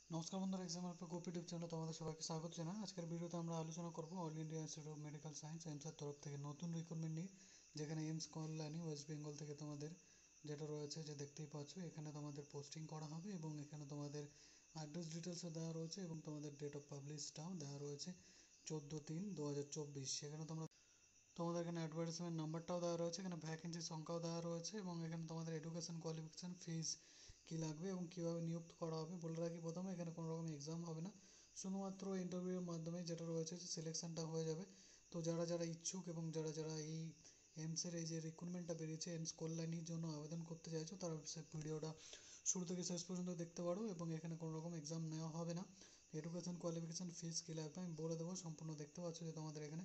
নমস্কার বন্ধুরা, এক্সামের পর গোপি টিউব চ্যানেলে তোমাদের সবাইকে স্বাগত জানাই। আজকের ভিডিওতে আমরা আলোচনা করব All India Institute of Medical Science এমসের তরফ থেকে নতুন রিক্রুটমেন্ট নিয়ে, যেখানে এমস কল্যাণী ওয়েস্ট বেঙ্গল থেকে তোমাদের যেটা রয়েছে যে দেখতেই পাচ্ছ, এখানে তোমাদের পোস্টিং করা হবে এবং এখানে তোমাদের অ্যাড্রেস ডিটেলসও দেওয়া রয়েছে এবং তোমাদের ডেট অফ পাবলিশটাও দেওয়া রয়েছে 14/3/2024। সেখানে তোমাদের এখানে অ্যাডভার্টাইজমেন্ট নাম্বারটাও দেওয়া রয়েছে, এখানে ভ্যাকেন্সি সংখ্যাও দেওয়া রয়েছে এবং এখানে তোমাদের এডুকেশন কোয়ালিফিকেশান, ফিজ কী লাগবে এবং কীভাবে নিযুক্ত করা হবে। বলে রাখি প্রথমে, এখানে কোনো রকম এক্সাম হবে না, শুধুমাত্র ইন্টারভিউয়ের মাধ্যমে যেটা রয়েছে সিলেকশানটা হয়ে যাবে। তো যারা যারা ইচ্ছুক এবং যারা যারা এই এমসের এই যে রিক্রুটমেন্টটা বেরিয়েছে এমস কল্যাণীর জন্য আবেদন করতে চাইছো, তারা সে ভিডিওটা শুরু থেকে শেষ পর্যন্ত দেখতে পারো এবং এখানে কোনো রকম এক্সাম নেওয়া হবে না। এডুকেশন কোয়ালিফিকেশান, ফিজ কী লাগবে আমি বলে দেবো, সম্পূর্ণ দেখতে পাচ্ছ যে তোমাদের এখানে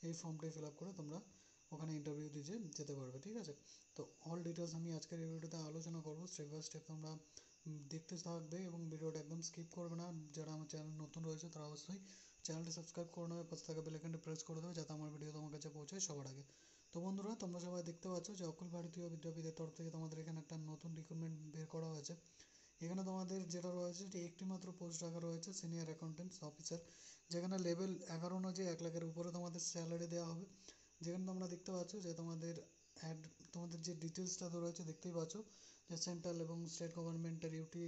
এই ফর্মটি ফিল আপ করে তোমরা ওখানে ইন্টারভিউ দিতে যেতে পারবে। ঠিক আছে, তো অল ডিটেলস আমি আজকের এই ভিডিওতে আলোচনা করবো, স্টেপ বাই স্টেপ তোমরা দেখতে থাকবে এবং ভিডিওটা একদম স্কিপ করবে না। যারা আমার চ্যানেল নতুন রয়েছে তারা অবশ্যই চ্যানেলটি সাবস্ক্রাইব করে নেবে, পাশে থাকা বেল আইকনটি প্রেস করে দেবে যাতে আমার ভিডিও তোমার কাছে পৌঁছায় সবার আগে। তো বন্ধুরা, তোমরা সবাই দেখতে পাচ্ছ যে অখিল ভারতীয় বিদ্যাপীঠের তরফ থেকে তোমাদের এখানে একটা নতুন রিক্রুটমেন্ট বের করা হয়েছে। এখানে তোমাদের যেটা রয়েছে যে একটি মাত্র পোস্ট রাখা রয়েছে সিনিয়র অ্যাকাউন্টেন্টস অফিসার, যেখানে লেভেল 11 অনুযায়ী 1 লাখের উপরে তোমাদের স্যালারি দেওয়া হবে। যেখানে তোমরা দেখতে পাচ্ছ যে তোমাদের যে ডিটেলসটা রয়েছে দেখতেই পাচ্ছ যে সেন্ট্রাল এবং স্টেট গভর্নমেন্টের ইউটি,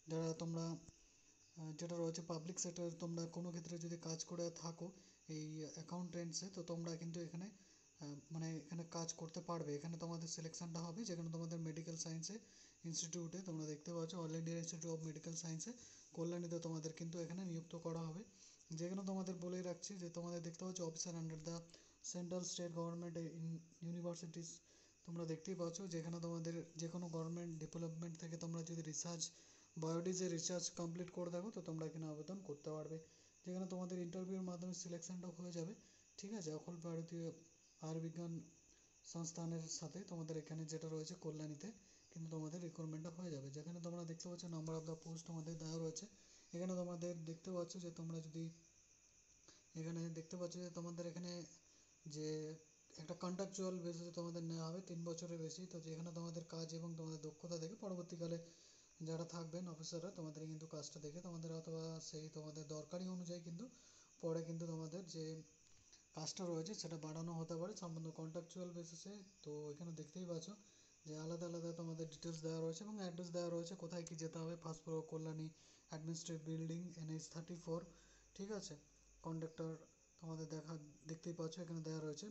যারা তোমরা যেটা রয়েছে পাবলিক সেক্টর, তোমরা কোনো ক্ষেত্রে যদি কাজ করে থাকো এই অ্যাকাউন্টেন্টসে, তো তোমরা কিন্তু এখানে মানে এখানে কাজ করতে পারবে। এখানে তোমাদের সিলেকশানটা হবে, যেখানে তোমাদের মেডিকেল সায়েন্সে ইনস্টিটিউটে তোমরা দেখতে পাচ্ছ all India Institute of medical সায়েন্সে কল্যাণীতে তোমাদের কিন্তু এখানে নিযুক্ত করা হবে। যেখানে তোমাদের বলেই রাখছি যে তোমাদের দেখতে পাচ্ছ officer under the central state government universities, তোমরা দেখতেই পাচ্ছ যেখানে তোমাদের যে কোনো গভর্নমেন্ট ডেভেলপমেন্ট থেকে তোমরা যদি রিসার্চ বায়োডিজে রিসার্চ কমপ্লিট করে থাকো, তো তোমরা এখানে আবেদন করতে পারবে। যেখানে তোমাদের ইন্টারভিউর মাধ্যমে সিলেকশানটাও হয়ে যাবে। ঠিক আছে, অখিল ভারতীয় আয়ুর্বিজ্ঞান সংস্থানের সাথে তোমাদের এখানে যেটা রয়েছে কল্যাণীতে কিন্তু তোমাদের রিক্রুটমেন্টটা হয়ে যাবে। যেখানে তোমরা দেখতে পাচ্ছ নাম্বার অফ দ্য পোস্ট তোমাদের দেওয়া রয়েছে। এখানে তোমাদের দেখতে পাচ্ছ যে তোমরা যদি এখানে দেখতে পাচ্ছ যে তোমাদের এখানে যে একটা কন্ট্রাকচুয়াল বেসিসে তোমাদের নেওয়া হবে 3 বছরের বেশি। তো যেখানে তোমাদের কাজ এবং তোমাদের দক্ষতা দেখে পরবর্তীকালে যারা থাকবেন অফিসাররা তোমাদের কিন্তু কাজটা দেখে তোমাদের অথবা সেই তোমাদের দরকারি অনুযায়ী কিন্তু পরে কিন্তু তোমাদের যে কাজটা রয়েছে সেটা বাড়ানো হতে পারে সম্পূর্ণ কন্ট্রাকচুয়াল বেসিসে। তো এখানে দেখতেই পাচ্ছ যে আলাদা আলাদা তোমাদের ডিটেলস দেওয়া রয়েছে এবং অ্যাড্রেস দেওয়া রয়েছে কোথায় কী যেতে হবে। First floor Kalyani administrative building, NH 34। ঠিক আছে, কন্ডাক্টর তোমাদের দেখতেই পাচ্ছ এখানে দেওয়া রয়েছে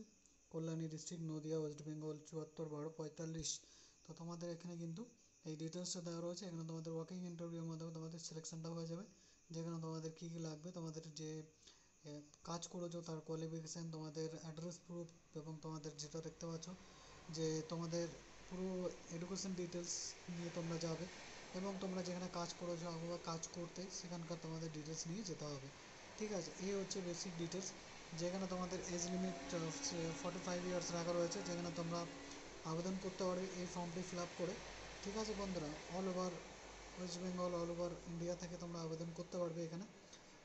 কল্যাণী ডিস্ট্রিক্ট, নদিয়া, ওয়েস্ট বেঙ্গল 74/12/45। তো তোমাদের এখানে কিন্তু এই ডিটেলসটা দেওয়া রয়েছে। এখানে তোমাদের ওয়াকিং ইন্টারভিউর মাধ্যমে তোমাদের সিলেকশনটা হয়ে যাবে। যেখানে তোমাদের কী কী লাগবে, তোমাদের যে কাজ করেছো তার কোয়ালিফিকেশান, তোমাদের অ্যাড্রেস প্রুফ এবং তোমাদের যেটা দেখতে পাচ্ছ যে তোমাদের পুরো এডুকেশন ডিটেলস নিয়ে তোমরা যাবে এবং তোমরা যেখানে কাজ করেছো অথবা কাজ করতে সেখানকার তোমাদের ডিটেলস নিয়ে যেতে হবে। ঠিক আছে, এই হচ্ছে বেসিক ডিটেলস। যেখানে তোমাদের এজ লিমিট 45 ইয়ার্স রাখা রয়েছে, যেখানে তোমরা আবেদন করতে পারবে এই ফর্মটি ফিল আপ করে। ঠিক আছে বন্ধুরা, all over West Bengal, all over India থেকে তোমরা আবেদন করতে পারবে এখানে।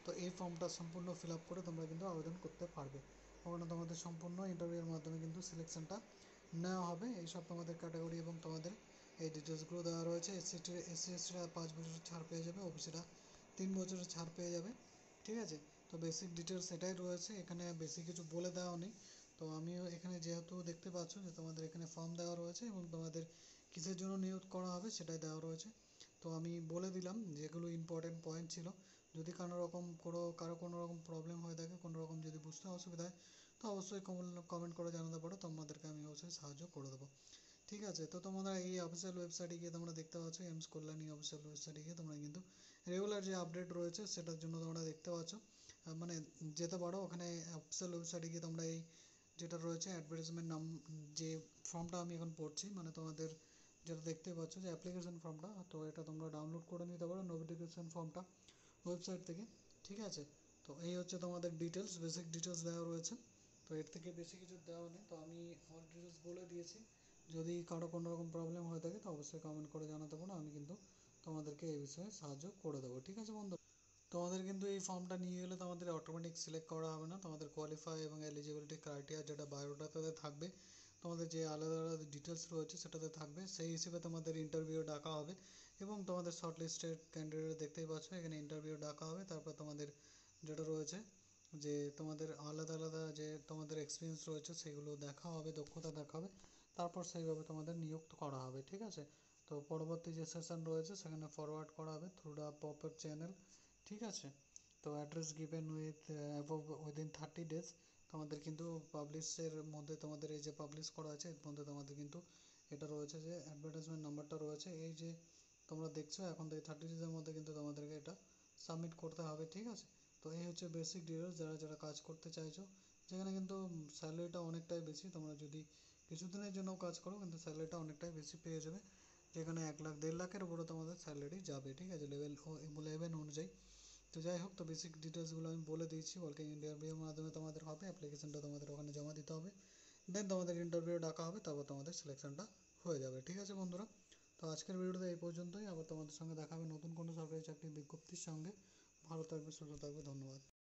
তো এই ফর্মটা সম্পূর্ণ ফিল আপ করে তোমরা কিন্তু আবেদন করতে পারবে। ওখানে তোমাদের সম্পূর্ণ ইন্টারভিউর মাধ্যমে কিন্তু সিলেকশনটা নেওয়া হবে। এইসব তোমাদের ক্যাটাগরি এবং তোমাদের এই ডিটেলসগুলো দেওয়া রয়েছে। SC/STরা 5 বছরের ছাড় পেয়ে যাবে, OBCরা 3 বছরের ছাড় পেয়ে যাবে। ঠিক আছে, তো বেসিক ডিটেলস এটাই রয়েছে, এখানে বেশি কিছু বলে দেওয়া নেই। তো আমিও এখানে যেহেতু দেখতে পাচ্ছ যে তোমাদের এখানে ফর্ম দেওয়া রয়েছে এবং তোমাদের কিসের জন্য নিয়োগ করা হবে সেটাই দেওয়া রয়েছে। তো আমি বলে দিলাম যেগুলো ইম্পর্টেন্ট পয়েন্ট ছিল। যদি কারো কোনো রকম প্রবলেম হয়ে থাকে, কোনো রকম যদি বুঝতে অসুবিধা হয়, তো অবশ্যই কমেন্ট করে জানাতে পারো, তোমাদেরকে আমি অবশ্যই সাহায্য করে দেবো। ঠিক আছে, তো তোমরা এই অফিসিয়াল ওয়েবসাইটে গিয়ে তোমরা দেখতে পাচ্ছ এমস কল্যাণী অফিসিয়াল ওয়েবসাইটে গিয়ে তোমরা কিন্তু রেগুলার যে আপডেট রয়েছে সেটার জন্য তোমরা দেখতে পাচ্ছ মানে যেতে পারো ওখানে অফিসিয়াল ওয়েবসাইটে গিয়ে তোমরা এই যেটা রয়েছে অ্যাডভার্টাইজমেন্ট যে ফর্মটা আমি এখন পড়ছি, মানে তোমাদের যেটা দেখতে পাচ্ছ যে অ্যাপ্লিকেশন ফর্মটা, তো এটা তোমরা ডাউনলোড করে নিতে পারো নোটিফিকেশান ফর্মটা ওয়েবসাইট থেকে। ঠিক আছে, তো এই হচ্ছে তোমাদের ডিটেলস, বেসিক ডিটেলস দেওয়া রয়েছে। তো এর থেকে বেশি কিছু দেওয়া নেই, তো আমি অল ডিটেলস বলে দিয়েছি। যদি কারো কোনো রকম প্রবলেম হয়ে থাকে তো অবশ্যই কমেন্ট করে জানাতে পারো, আমি কিন্তু তোমাদেরকে এই বিষয়ে সাহায্য করে দেবো। ঠিক আছে বন্ধু, তোমাদের কিন্তু এই ফর্মটা নিয়ে গেলে তোমাদের অটোমেটিক সিলেক্ট করা হবে না। তোমাদের কোয়ালিফাই এবং এলিজিবিলিটি ক্রাইটেরিয়া যেটা বায়োডাটাতে থাকবে, তোমাদের যে আলাদা আলাদা ডিটেলস রয়েছে সেটাতে থাকবে, সেই হিসেবে তোমাদের ইন্টারভিউ ডাকা হবে। এবং তোমাদের শর্ট লিস্টেড ক্যান্ডিডেট দেখতেই পাচ্ছ, এখানে ইন্টারভিউ ডাকা হবে। তারপর তোমাদের যেটা রয়েছে যে তোমাদের আলাদা আলাদা যে তোমাদের এক্সপিরিয়েন্স রয়েছে সেগুলো দেখা হবে, দক্ষতা দেখা হবে, তারপর সেইভাবে তোমাদের নিযুক্ত করা হবে, ঠিক আছে। তো পরবর্তী যে সেশন রয়েছে সেখানে ফরওয়ার্ড করা হবে থ্রু দ্য প্রপার চ্যানেল, ঠিক আছে। তো address given with above within 30 days তোমাদের কিন্তু পাবলিশের মধ্যে, তোমাদের এই যে পাবলিশ করা আছে এর মধ্যে তোমাদের কিন্তু এটা রয়েছে যে অ্যাডভার্টাইজমেন্ট নাম্বারটা রয়েছে, এই যে তোমরা দেখছো এখন থেকে 30 ডেজের মধ্যে কিন্তু তোমাদেরকে এটা সাবমিট করতে হবে, ঠিক আছে। তো এই হচ্ছে বেসিক ডিটেলস যারা যারা কাজ করতে চাইছো, যেখানে কিন্তু স্যালারিটা অনেকটাই বেশি। তোমরা যদি কিছুদিনের জন্য কাজ করো কিন্তু স্যালারিটা অনেকটাই বেশি পেয়ে যাবে, যেখানে 1 লাখ 1.5 লাখের উপরে তোমাদের স্যালারি যাবে, ঠিক আছে, লেভেল অনুযায়ী। তো যাই হোক, তো বেসিক ডিটেলসগুলো আমি বলে দিয়েছি। ওয়ার্কিং ইন্টারভিউর মাধ্যমে তোমাদের হবে, অ্যাপ্লিকেশনটা তোমাদের ওখানে জমা দিতে হবে, দেন তোমাদের ইন্টারভিউ ডাকা হবে, তারপর তোমাদের সিলেকশনটা হয়ে যাবে, ঠিক আছে বন্ধুরা। তো আজকের ভিডিওটা এই পর্যন্তই, আবার তোমাদের সঙ্গে দেখা হবে নতুন কোনো সরকারি চাকরির বিজ্ঞপ্তির সঙ্গে। ভালো থাকবে, সুস্থ থাকবে, ধন্যবাদ।